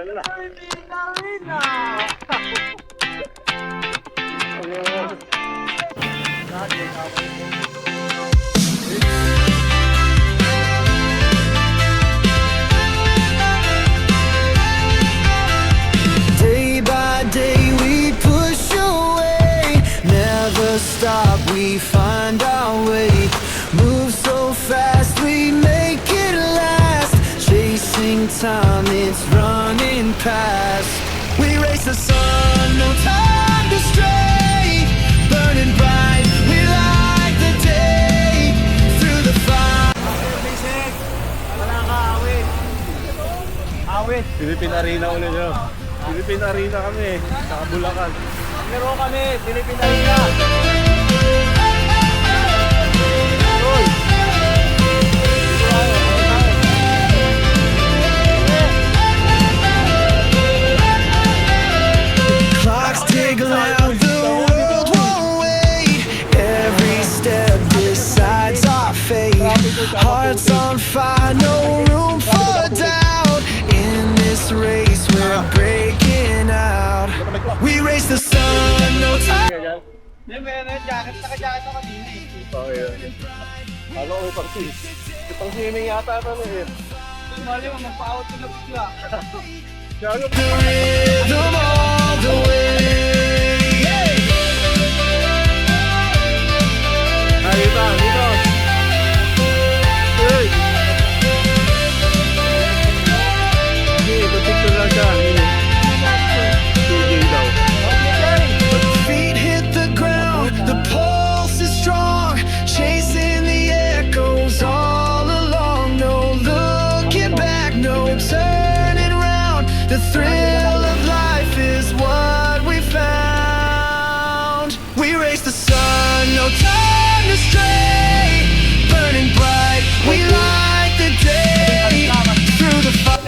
na. Day by day we push away, never stop, we find our way. Move so fast, we make it last. Chasing time, it's running past. We race the sun, no time to stray. Burning bright, we light the day. Through the fire. Wala ka, awit. Awit. Philippine Arena ulit yun. Philippine Arena kami, saka Bulacan. Laro kami, Philippine Arena. Uy! Clocks tick loud, the world won't wait. Every step decides our fate. Hearts on fire, no room for doubt. In this race, we're breaking out. We race the sun, no time. May jacket, naka-jacket ako kanina eh. Okay. Ano ko pang swimming yata ito eh. Mali mo, magpa-out ko na bigla. The rhythm all the way. Ay, dito. Hey! Hindi, pagpicture lang siya. CJ daw. Feet hit the ground, the pulse is strong, chasing the echoes all along. No looking back, no turning round. The thrill of life is what we found. We race the sun, no time to stray. Burning bright, we light the day. Through the fire.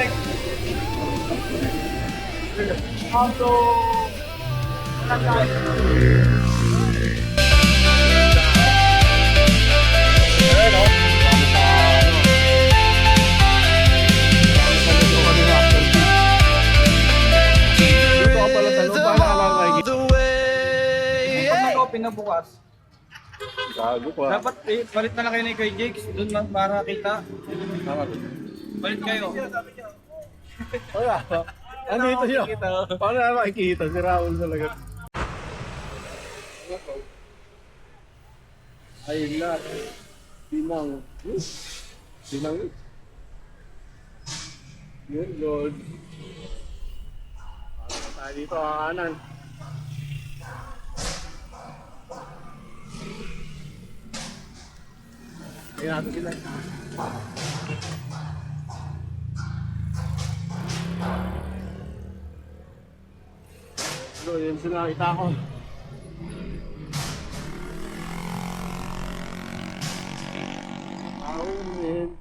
The way. Pinabukas. Gago pa. Dapat palit na lang kayo ni Kuya Jakes doon para kita. Tama doon. Palit kayo. Wala. Ano ito yun? Paano na makikita? Si Raul talaga. Ayun na. Sinang. Yun, gold. Para tayo dito, kanan. Tingnan natin sila. So, yun sila nakita ko. Oh, man.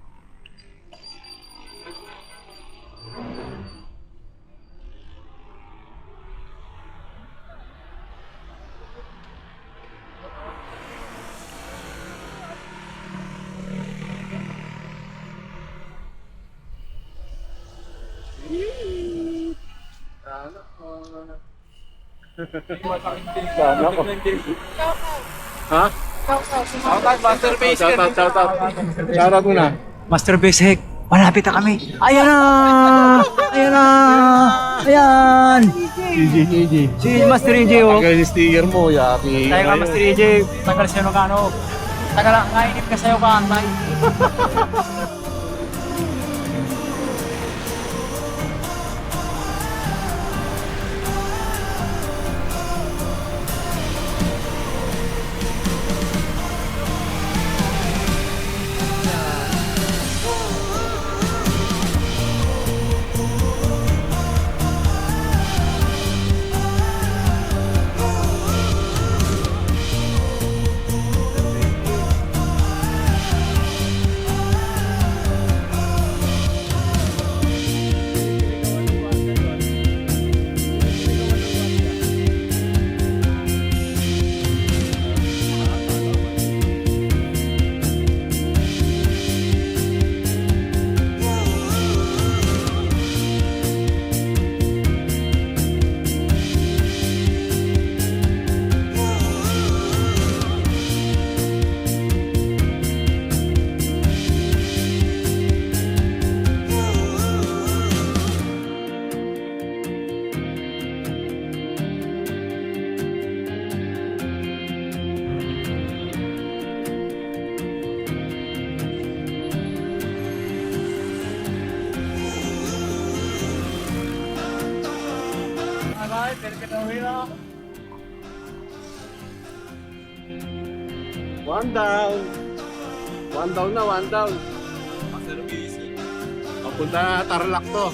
Sana ko. Ha? Shoutout, Master Base. Shoutout muna. Master Besek, malapit na kami. Ayan na! Ayan na! Ayan! EJ. Si Master EJ oh. Tagal yung sticker mo, yaki. Tayo ka Master EJ, tagal siya no kano. Tagal lang, nainip ka sa'yo ka, antay. Ay, pero ka na huya. One down. One down na, one down. Papunta na Tarlac to.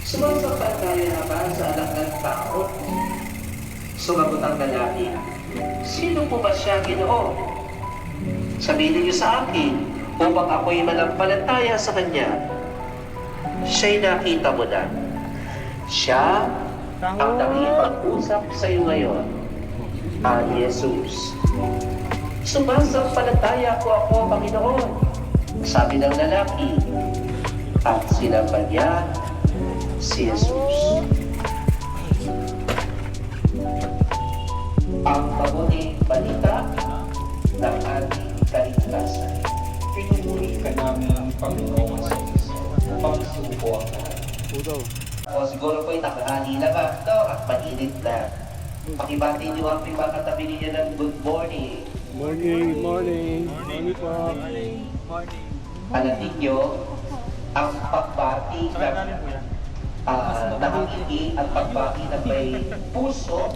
Sumasapat tayo na ba sa anak ng tao? Sumagot ang lalaki, sino po ba siya, Ginoo? Sabihin niyo sa akin, upang ako'y manampalataya sa kanya. Siya'y nakita mo na. Siya ang nakipag-usap sa iyo ngayon, ang Jesus. Sumasampalataya ko ako, Panginoon, sabi ng lalaki, at sinamba niya si Jesus. Ang mabuting balita ng ating kaligtasan. Pinumuli ka namin, Panginoon sa pagsubok na. O siguro po'y nakahali na ba ito at mainit na. Pakibati niyo ang mga katabi ninyo ng good morning. Morning, morning. Morning po. Morning. Alam ninyo, ang pagbati ng nakangiti at pagbati ng may puso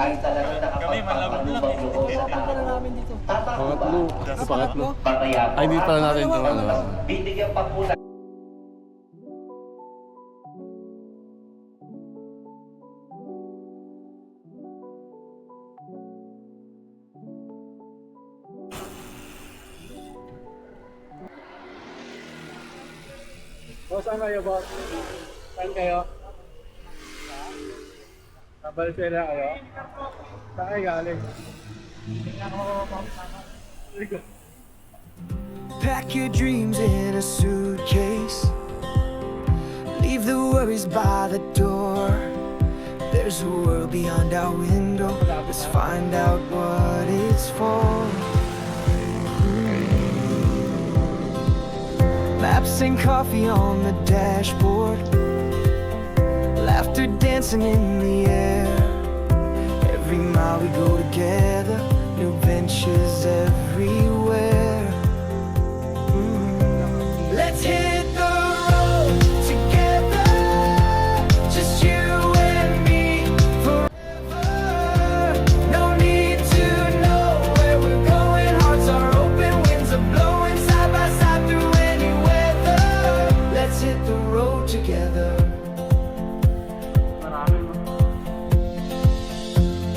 ay talagang nakapagpapanubang loob sa tao. Tama ba? Pangatlo. Mamaya po, Ay, hindi pala natin ito, ano. bibigyan pa po na. O, saan kayo, boss? Saan kayo? Sa Balsera kayo? Saan kayo galing? Pack your dreams in a suitcase. Leave the worries by the door. There's a world beyond our window. Let's find out what it's for. Maps and coffee on the dashboard. Laughter dancing in the air. Every mile we go together. New ventures everywhere. Let's hit the road together. Just you and me forever. No need to know where we're going. Hearts are open, winds are blowing side by side through any weather. Let's hit the road together.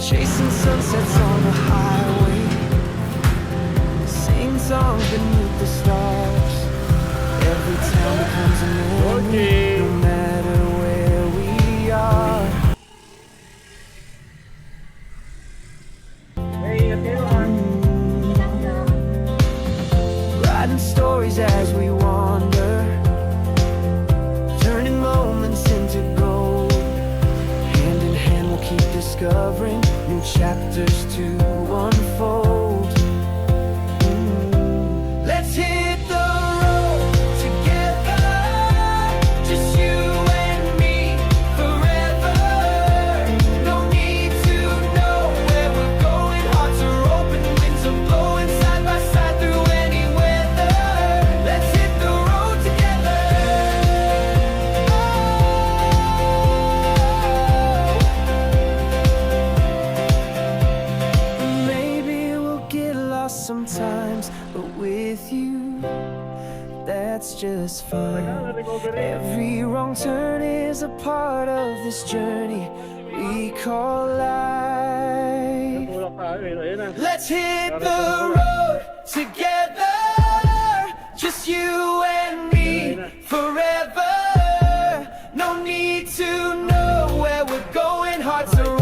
Chasing sunsets on the highway. Sing songs beneath the stars. Every town becomes a memory, no matter where we are. discovering new chapters to unfold. Let's hit the road together, just you and me forever. No need to know where we're going. Hearts are open, winds are blowing side by side through any weather. Let's hit the road together. Maybe we'll get lost sometimes, but with you, that's just fine. Every wrong turn is a part of this journey we call life. Let's hit the road together, just you and me forever. No need to know where we're going, hearts are